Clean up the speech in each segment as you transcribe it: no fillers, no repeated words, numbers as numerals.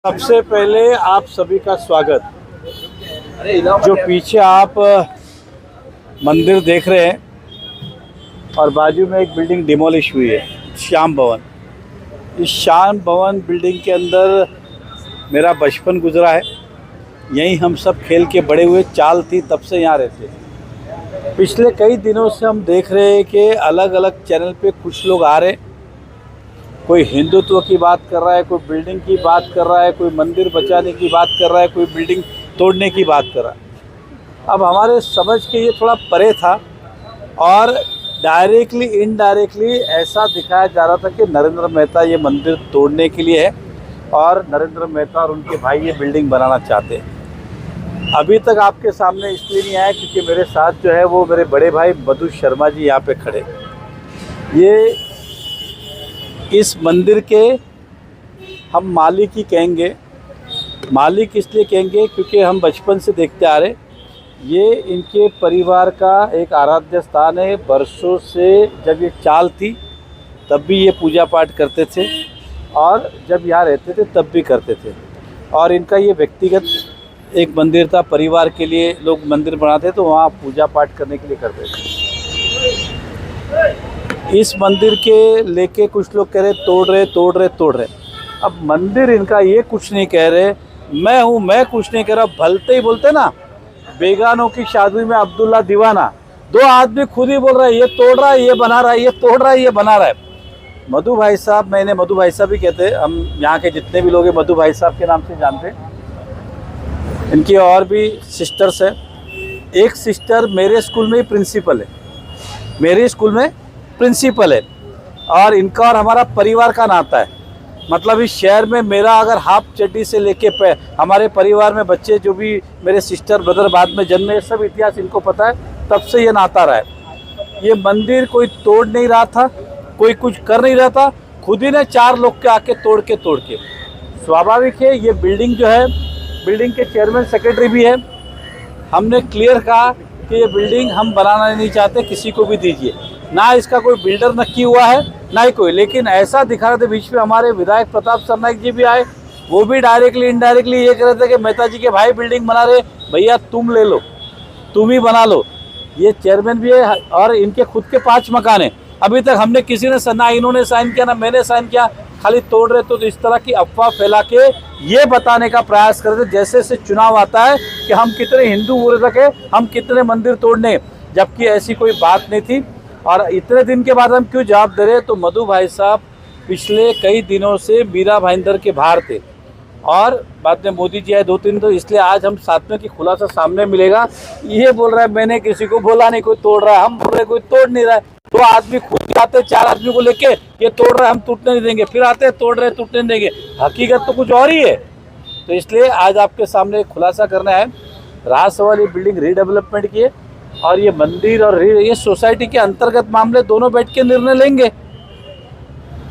सबसे पहले आप सभी का स्वागत। जो पीछे आप मंदिर देख रहे हैं और बाजू में एक बिल्डिंग डिमोलिश हुई है, श्याम भवन। इस श्याम भवन बिल्डिंग के अंदर मेरा बचपन गुजरा है। यहीं हम सब खेल के बड़े हुए, चाल थी तब से यहाँ रहते हैं। पिछले कई दिनों से हम देख रहे हैं कि अलग अलग चैनल पे कुछ लोग आ रहे, कोई हिंदुत्व की बात कर रहा है, कोई बिल्डिंग की बात कर रहा है, कोई मंदिर बचाने की बात कर रहा है, कोई बिल्डिंग तोड़ने की बात कर रहा है। अब हमारे समझ के ये थोड़ा परे था और डायरेक्टली इनडायरेक्टली ऐसा दिखाया जा रहा था कि नरेंद्र मेहता ये मंदिर तोड़ने के लिए है और नरेंद्र मेहता और उनके भाई ये बिल्डिंग बनाना चाहते हैं। अभी तक आपके सामने इसलिए नहीं आया क्योंकि मेरे साथ जो है वो मेरे बड़े भाई मधु शर्मा जी यहाँ पे खड़े। ये इस मंदिर के हम मालिक ही कहेंगे। मालिक इसलिए कहेंगे क्योंकि हम बचपन से देखते आ रहे, ये इनके परिवार का एक आराध्य स्थान है। बरसों से जब ये चाल थी तब भी ये पूजा पाठ करते थे और जब यहाँ रहते थे तब भी करते थे। और इनका ये व्यक्तिगत एक मंदिर था, परिवार के लिए लोग मंदिर बनाते तो वहाँ पूजा पाठ करने के लिए करते थे। इस मंदिर के लेके कुछ लोग कह रहे तोड़ रहे। अब मंदिर इनका ये कुछ नहीं कह रहे, मैं कुछ नहीं कह रहा। भलते ही बोलते ना, बेगानों की शादी में अब्दुल्ला दीवाना। दो आदमी खुद ही बोल रहा है ये तोड़ रहा है, ये बना रहा है, ये तोड़ रहा है, ये बना रहा है। मधु भाई साहब, मैंने मधु भाई साहब भी कहते हैं, हम यहाँ के जितने भी लोग हैं मधु भाई साहब के नाम से जानते हैं। इनकी और भी सिस्टर्स हैं। एक सिस्टर मेरे स्कूल में ही प्रिंसिपल है, मेरे स्कूल में प्रिंसिपल है। और इनका और हमारा परिवार का नाता है। मतलब इस शहर में मेरा अगर हाफ चड्डी से लेके हमारे परिवार में बच्चे जो भी मेरे सिस्टर ब्रदर बाद में जन्मे, सब इतिहास इनको पता है, तब से ये नाता रहा है। ये मंदिर कोई तोड़ नहीं रहा था, कोई कुछ कर नहीं रहा था, खुद ही ने चार लोग के आके तोड़ के स्वाभाविक है। ये बिल्डिंग जो है, बिल्डिंग के चेयरमैन सेक्रेटरी भी है। हमने क्लियर कहा कि ये बिल्डिंग हम बनाना नहीं चाहते, किसी को भी दीजिए। ना इसका कोई बिल्डर नक्की हुआ है ना ही कोई, लेकिन ऐसा दिखा रहे थे। बीच में हमारे विधायक प्रताप सरनाइक जी भी आए, वो भी डायरेक्टली इनडायरेक्टली ये कह रहे थे कि मेहता जी के भाई बिल्डिंग बना रहे, भैया तुम ले लो, तुम ही बना लो। ये चेयरमैन भी है और इनके खुद के 5 मकान हैं। अभी तक हमने किसी ने ना इन्होंने साइन किया ना मैंने साइन किया, खाली तोड़ रहे। तो इस तरह की अफवाह फैला के ये बताने का प्रयास करते जैसे से चुनाव आता है कि हम कितने हिंदू बोल रखे, हम कितने मंदिर तोड़ने, जबकि ऐसी कोई बात नहीं थी। और इतने दिन के बाद हम क्यों जवाब दे रहे? तो मधु भाई साहब पिछले कई दिनों से मीरा भाईंदर के बाहर थे और बाद में मोदी जी आए 2-3, तो इसलिए आज हम साथ में कि खुलासा सामने मिलेगा। ये बोल रहा है मैंने किसी को बोला नहीं कोई तोड़ रहा है, हम बोल रहे कोई तोड़ नहीं रहा है। 2 आदमी खुद आते, 4 आदमी को लेके ये तोड़ रहा है, हम टूटने नहीं देंगे, फिर आते तोड़ रहे टूटने नहीं देंगे। हकीकत तो कुछ और ही है। तो इसलिए आज आपके सामने खुलासा करना है। राजसभा ये बिल्डिंग रीडेवलपमेंट की है और ये मंदिर और ये सोसाइटी के अंतर्गत मामले दोनों बैठ के निर्णय लेंगे।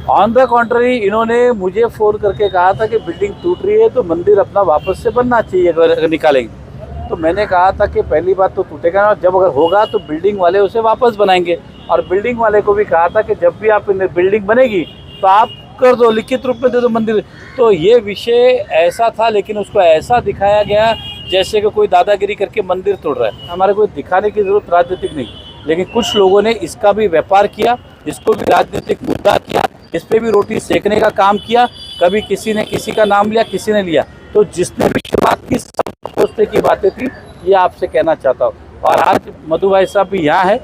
ऑन द कॉन्ट्ररी इन्होंने मुझे फ़ोन करके कहा था कि बिल्डिंग टूट रही है तो मंदिर अपना वापस से बनना चाहिए अगर निकालेंगे। तो मैंने कहा था कि पहली बात तो टूटेगा ना, जब अगर होगा तो बिल्डिंग वाले उसे वापस बनाएंगे। और बिल्डिंग वाले को भी कहा था कि जब भी आप बिल्डिंग बनेगी तो आप कर दो, लिखित रूप में दे दो मंदिर। तो ये विषय ऐसा था, लेकिन उसको ऐसा दिखाया गया जैसे कि कोई दादागिरी करके मंदिर तोड़ रहा है। हमारे को दिखाने की जरूरत राजनीतिक नहीं, लेकिन कुछ लोगों ने इसका भी व्यापार किया, इसको भी राजनीतिक मुद्दा किया, इस पर भी रोटी सेकने का काम किया। कभी किसी ने किसी का नाम लिया, किसी ने लिया। तो जिसने भी शुरुआत की सब सोचने की बातें थी, ये आपसे कहना चाहता हूँ। और आज मधु भाई साहब भी यहाँ है,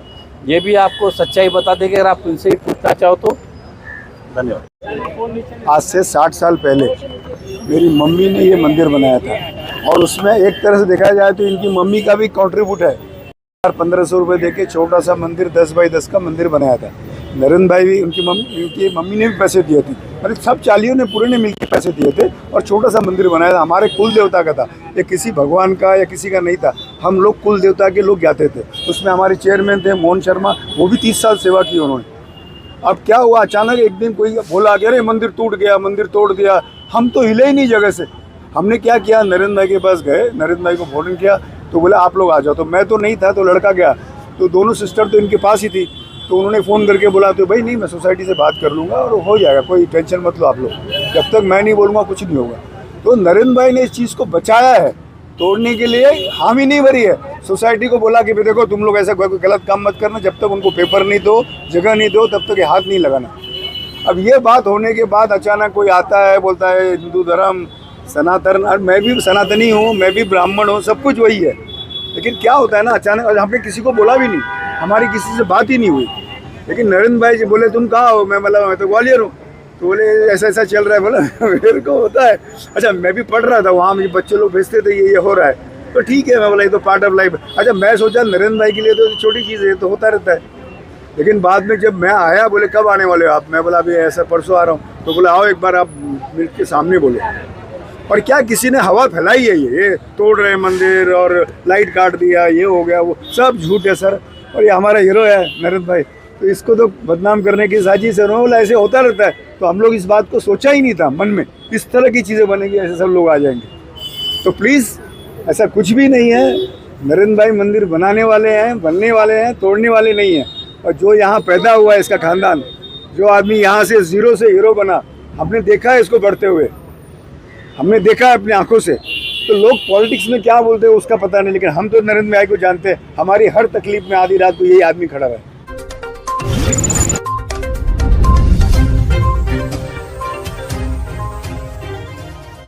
ये भी आपको सच्चाई बता देंगे अगर आप उनसे ही पूछना चाहो तो। धन्यवाद। आज से 60 साल पहले मेरी मम्मी ने ये मंदिर बनाया था और उसमें एक तरह से देखा जाए तो इनकी मम्मी का भी कंट्रीब्यूट है। 1500 रुपये देके छोटा सा मंदिर 10 बाई 10 का मंदिर बनाया था। नरेंद्र भाई भी, उनकी मम्मी ने भी पैसे दिए थे, मतलब सब चालियों ने पूरे ने मिलकर पैसे दिए थे और छोटा सा मंदिर बनाया था। हमारे कुल देवता का था, ये किसी भगवान का या किसी का नहीं था। हम लोग कुल देवता के लोग जाते थे। उसमें हमारे चेयरमैन थे मोहन शर्मा, वो भी 30 साल सेवा की उन्होंने। अब क्या हुआ, अचानक एक दिन कोई बोला कि अरे मंदिर टूट गया, मंदिर तोड़ दिया। हम तो हिले ही नहीं जगह से। हमने क्या किया, नरेंद्र भाई के पास गए, नरेंद्र भाई को फोन किया तो बोला आप लोग आ जाओ। तो मैं तो नहीं था, तो लड़का गया, तो दोनों सिस्टर तो इनके पास ही थी। तो उन्होंने फ़ोन करके बोला तो भाई नहीं, मैं सोसाइटी से बात कर लूँगा और हो जाएगा, कोई टेंशन मत लो आप लोग, जब तक मैं नहीं बोलूँगा कुछ नहीं होगा। तो नरेंद्र भाई ने इस चीज़ को बचाया है, तोड़ने के लिए हामी नहीं भरी है। सोसाइटी को बोला कि भाई देखो तुम लोग ऐसा गलत काम मत करना, जब तक उनको पेपर नहीं दो, जगह नहीं दो, तब तक ये हाथ नहीं लगाना। अब ये बात होने के बाद अचानक कोई आता है, बोलता है हिंदू धर्म सनातन, और मैं भी सनातनी हूँ, मैं भी ब्राह्मण हूँ, सब कुछ वही है। लेकिन क्या होता है ना, अचानक, और हमने किसी को बोला भी नहीं, हमारी किसी से बात ही नहीं हुई। लेकिन नरेंद्र भाई जी बोले तुम कहाँ हो, मैं बोला मैं तो ग्वालियर हूँ। तो बोले ऐसा ऐसा चल रहा है। बोला मेरे को होता है, अच्छा मैं भी पढ़ रहा था वहाँ, मुझे बच्चे लोग भेजते थे ये हो रहा है, तो ठीक है। मैं बोला ये तो पार्ट ऑफ लाइफ। अच्छा मैं सोचा नरेंद्र भाई के लिए तो छोटी चीज़ है, तो होता रहता है। लेकिन बाद में जब मैं आया, बोले कब आने वाले हो आप, मैं बोला अभी ऐसा परसों आ रहा हूँ। तो बोला आओ एक बार आप मिल के सामने बोलो। और क्या किसी ने हवा फैलाई है, ये तोड़ रहे मंदिर और लाइट काट दिया, ये हो गया, वो सब झूठ है सर। और ये हमारा हीरो है नरेंद्र भाई, तो इसको तो बदनाम करने की साजिश है। बोला ऐसे होता रहता है। तो हम लोग इस बात को सोचा ही नहीं था मन में, इस तरह की चीज़ें बनेंगी, ऐसे सब लोग आ जाएंगे। तो प्लीज़ ऐसा कुछ भी नहीं है। नरेंद्र भाई मंदिर बनाने वाले हैं, बनने वाले हैं, तोड़ने वाले नहीं हैं। और जो यहाँ पैदा हुआ है इसका खानदान, जो आदमी यहाँ से ज़ीरो से हीरो बना, हमने देखा है इसको बढ़ते हुए, हमने देखा है अपनी आंखों से। तो लोग पॉलिटिक्स में क्या बोलते हैं उसका पता नहीं, लेकिन हम तो नरेंद्र भाई को जानते हैं। हमारी हर तकलीफ में आधी रात को यही आदमी खड़ा है।